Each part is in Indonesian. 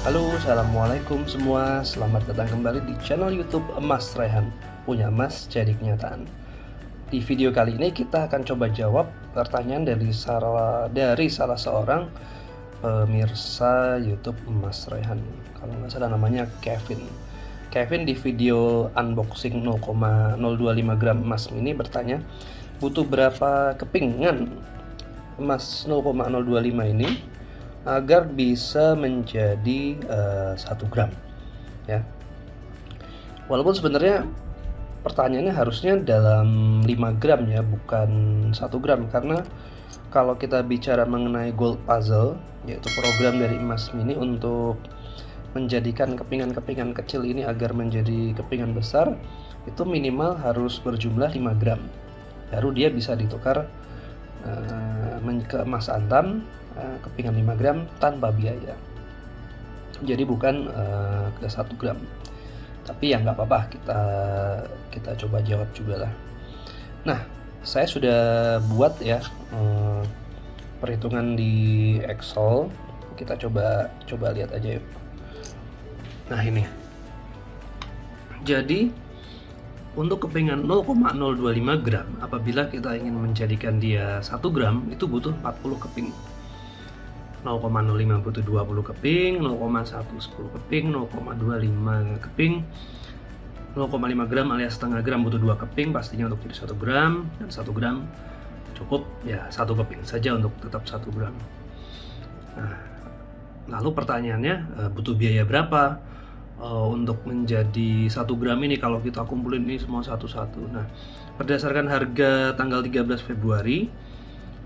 Halo, assalamualaikum semua. Selamat datang kembali di channel YouTube Mas Rehan. Punya Mas jadi kenyataan. Di video kali ini kita akan coba jawab pertanyaan dari salah seorang pemirsa YouTube Mas Rehan. Kalau nggak salah namanya Kevin. Kevin di video unboxing 0,025 gram emas mini bertanya, butuh berapa kepingan emas 0,025 ini agar bisa menjadi 1 gram ya. Walaupun sebenarnya pertanyaannya harusnya dalam 5 gram ya, bukan 1 gram, karena kalau kita bicara mengenai gold puzzle, yaitu program dari emas mini untuk menjadikan kepingan-kepingan kecil ini agar menjadi kepingan besar, itu minimal harus berjumlah 5 gram baru dia bisa ditukar ke emas antam kepingan 5 gram tanpa biaya. Jadi bukan ke 1 gram. Tapi ya nggak apa-apa, kita coba jawab juga lah. Nah, saya sudah buat ya perhitungan di Excel. Kita coba lihat aja yuk. Nah, ini. Jadi untuk kepingan 0,025 gram, apabila kita ingin menjadikan dia 1 gram, itu butuh 40 keping. 0,05 butuh 20 keping, 0,1 10 keping, 0,25 keping, 0,5 gram alias setengah gram butuh 2 keping pastinya untuk jadi 1 gram, dan 1 gram cukup ya 1 keping saja untuk tetap 1 gram. Nah, lalu pertanyaannya, butuh biaya berapa untuk menjadi 1 gram ini kalau kita kumpulin ini semua satu-satu. Nah, berdasarkan harga tanggal 13 Februari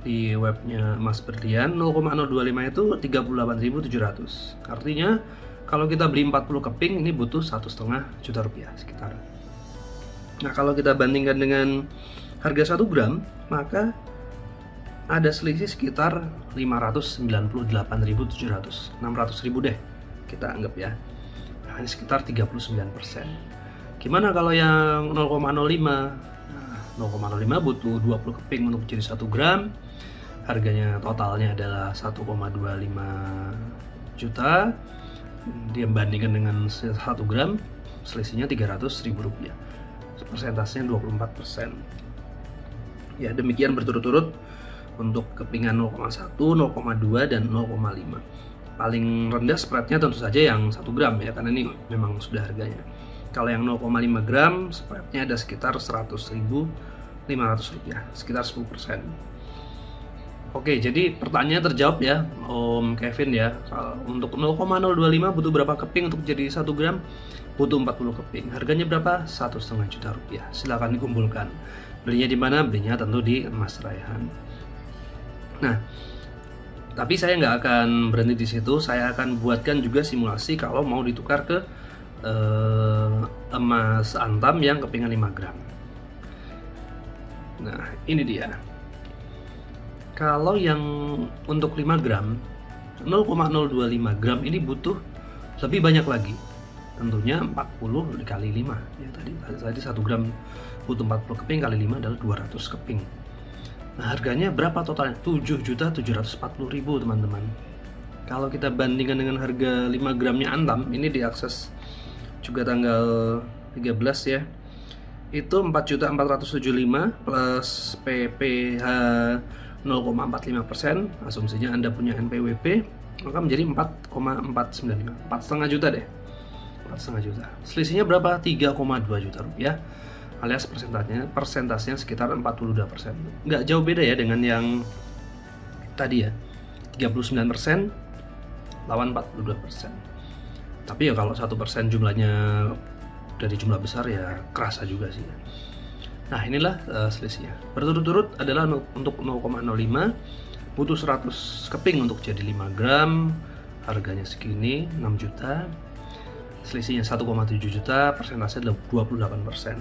di webnya Mas Berlian, 0,025 itu 38.700. Artinya kalau kita beli 40 keping ini butuh 1,5 juta rupiah sekitar. Nah, kalau kita bandingkan dengan harga 1 gram, maka ada selisih sekitar 598.700, 600.000 deh kita anggap ya. Nah, ini sekitar 39%. Gimana kalau yang 0,05? Nah, 0,05 butuh 20 keping untuk jadi 1 gram. Harganya totalnya adalah 1,25 juta. Dia bandingkan dengan 1 gram, selisihnya 300.000 rupiah. Persentasenya 24%. Ya, demikian berturut-turut untuk kepingan 0,1, 0,2 dan 0,5. Paling rendah spreadnya tentu saja yang 1 gram ya, karena ini memang sudah harganya. Kalau yang 0,5 gram spreadnya ada sekitar 100.500 rupiah, sekitar 10%. Oke, jadi pertanyaannya terjawab ya Om Kevin ya. Untuk 0,025 butuh berapa keping untuk jadi 1 gram? Butuh 40 keping. Harganya berapa? 1,5 juta rupiah. Silahkan dikumpulkan. Belinya di mana? Belinya tentu di Mas Raihan. Nah, tapi saya nggak akan berhenti di situ. Saya akan buatkan juga simulasi kalau mau ditukar ke emas antam yang kepingan 5 gram. Nah, ini dia. Kalau yang untuk 5 gram, 0,025 gram ini butuh lebih banyak lagi. Tentunya 40 dikali 5. Ya, tadi 1 gram butuh 40 keping, kali 5 adalah 200 keping. Nah, harganya berapa totalnya? 7.740.000 teman-teman. Kalau kita bandingkan dengan harga 5 gramnya antam, ini diakses juga tanggal 13 ya. Itu 4.475 plus PPh 0,45%, asumsinya Anda punya NPWP, maka menjadi 4,495, 4,5 juta deh, 4,5 juta. Selisihnya berapa? 3,2 juta rupiah, alias persentasenya sekitar 42%. Nggak jauh beda ya dengan yang tadi ya, 39% lawan 42%. Tapi ya kalau 1% jumlahnya dari jumlah besar ya kerasa juga sih ya. Nah, inilah selisihnya. Berturut-turut adalah untuk 0,05 butuh 100 keping untuk jadi 5 gram. Harganya segini, 6 juta. Selisihnya 1,7 juta, persentasenya 28%.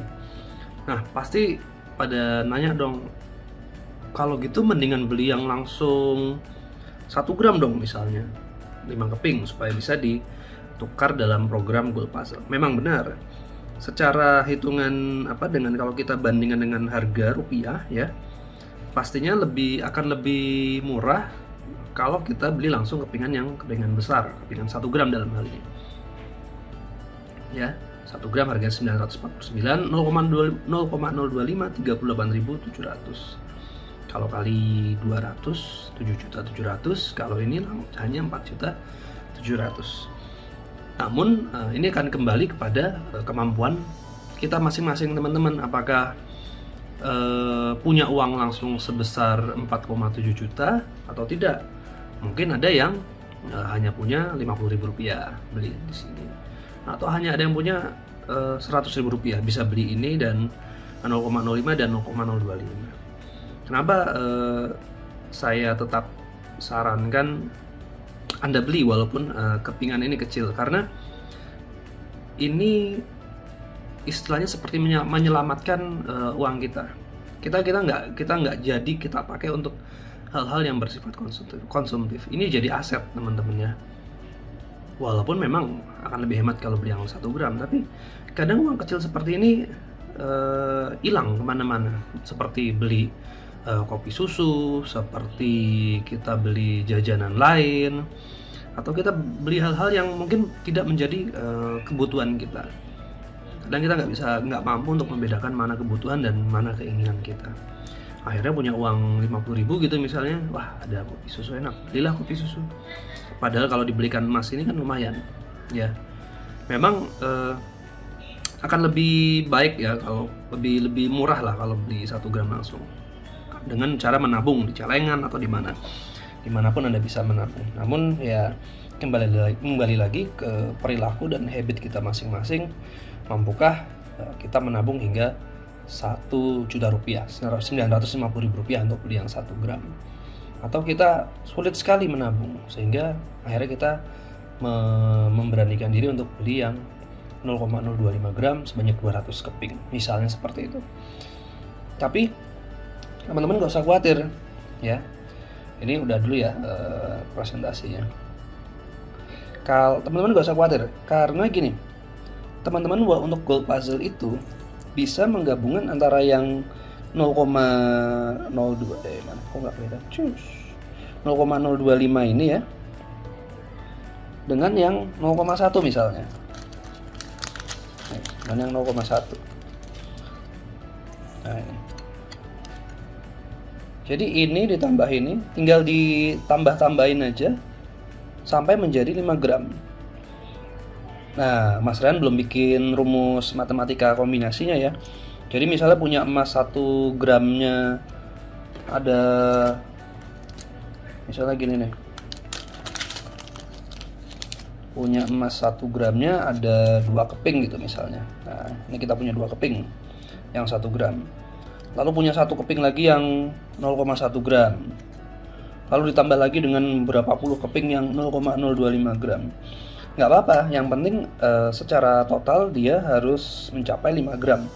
Nah, pasti pada nanya dong, kalau gitu mendingan beli yang langsung 1 gram dong misalnya, 5 keping supaya bisa ditukar dalam program Gold Puzzle. Memang benar. Secara hitungan dengan kalau kita bandingkan dengan harga rupiah ya, pastinya akan lebih murah kalau kita beli langsung kepingan besar, kepingan 1 gram dalam hal ini. Ya, 1 gram harganya 949, 0,025 38.700. Kalau kali 200 7.700.000, kalau ini hanya 4.700.000. Namun ini akan kembali kepada kemampuan kita masing-masing teman-teman, apakah punya uang langsung sebesar 4,7 juta atau tidak. Mungkin ada yang hanya punya Rp50.000 beli di sini, atau hanya ada yang punya Rp100.000 bisa beli ini dan 0,05 dan 0,025. Kenapa saya tetap sarankan Anda beli walaupun kepingan ini kecil? Karena ini istilahnya seperti menyelamatkan uang kita. Kita nggak jadi kita pakai untuk hal-hal yang bersifat konsumtif. Ini jadi aset teman-teman ya. Walaupun memang akan lebih hemat kalau beli yang 1 gram, tapi kadang uang kecil seperti ini hilang kemana-mana. Seperti beli kopi susu, seperti kita beli jajanan lain, atau kita beli hal-hal yang mungkin tidak menjadi kebutuhan kita. Kadang kita nggak mampu untuk membedakan mana kebutuhan dan mana keinginan kita. Akhirnya punya uang 50.000 gitu misalnya, wah ada kopi susu enak, belilah kopi susu. Padahal kalau dibelikan emas ini kan lumayan, ya. Memang akan lebih baik ya kalau lebih murah lah kalau beli 1 gram langsung. Dengan cara menabung di celengan atau dimanapun Anda bisa menabung. Namun ya kembali lagi ke perilaku dan habit kita masing-masing. Mampukah kita menabung hingga Rp1 juta, Rp950.000 untuk beli yang 1 gram? Atau kita sulit sekali menabung sehingga akhirnya kita memberanikan diri untuk beli yang 0,025 gram sebanyak 200 keping, misalnya seperti itu. Tapi teman-teman gak usah khawatir ya. Ini udah dulu ya presentasinya. Kalau teman-teman gak usah khawatir, karena gini, teman-teman untuk gold puzzle itu bisa menggabungkan antara yang 0,02 mana? Kok nggak kelihatan? 0,025 ini ya, dengan yang 0,1 misalnya. Dan yang 0,1. Nah, ini. Jadi ini ditambah ini, tinggal ditambah-tambahin aja sampai menjadi 5 gram. Nah, Mas Rehan belum bikin rumus matematika kombinasinya ya. Jadi misalnya punya emas 1 gramnya ada, misalnya gini nih, punya emas 1 gramnya ada 2 keping gitu misalnya. Nah, ini kita punya 2 keping yang 1 gram. Lalu punya 1 keping lagi yang 0,1 gram. Lalu ditambah lagi dengan berapa puluh keping yang 0,025 gram. Nggak apa-apa, yang penting secara total dia harus mencapai 5 gram.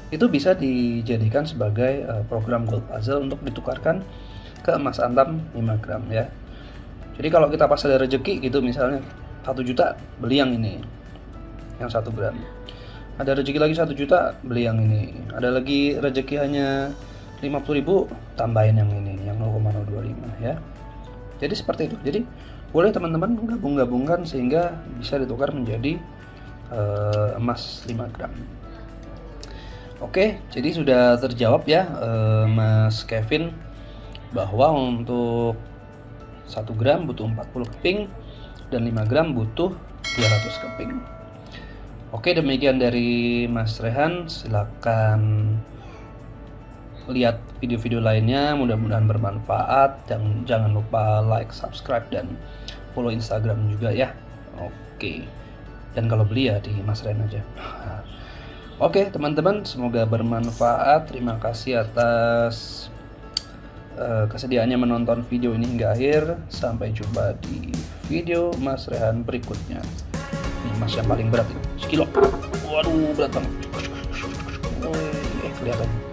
Itu bisa dijadikan sebagai program gold puzzle untuk ditukarkan ke emas antam 5 gram ya. Jadi kalau kita pas ada rezeki gitu misalnya 1 juta beli yang ini, yang 1 gram. Ada rezeki lagi 1 juta beli yang ini. Ada lagi rezeki hanya 50.000 tambahin yang ini, yang 0,025 ya. Jadi seperti itu. Jadi boleh teman-teman gabung-gabungkan sehingga bisa ditukar menjadi emas 5 gram. Oke, jadi sudah terjawab ya Mas Kevin, bahwa untuk 1 gram butuh 40 keping dan 5 gram butuh 200 keping. Oke, demikian dari Mas Rehan. Silakan lihat video-video lainnya, mudah-mudahan bermanfaat. Jangan lupa like, subscribe, dan follow Instagram juga ya. Oke, dan kalau beli ya di Mas Rehan aja. Oke teman-teman, semoga bermanfaat. Terima kasih atas kesediaannya menonton video ini hingga akhir. Sampai jumpa di video Mas Rehan berikutnya. Ini mas yang paling berat, 1 kilo. Waduh, berat banget. Kelihatan.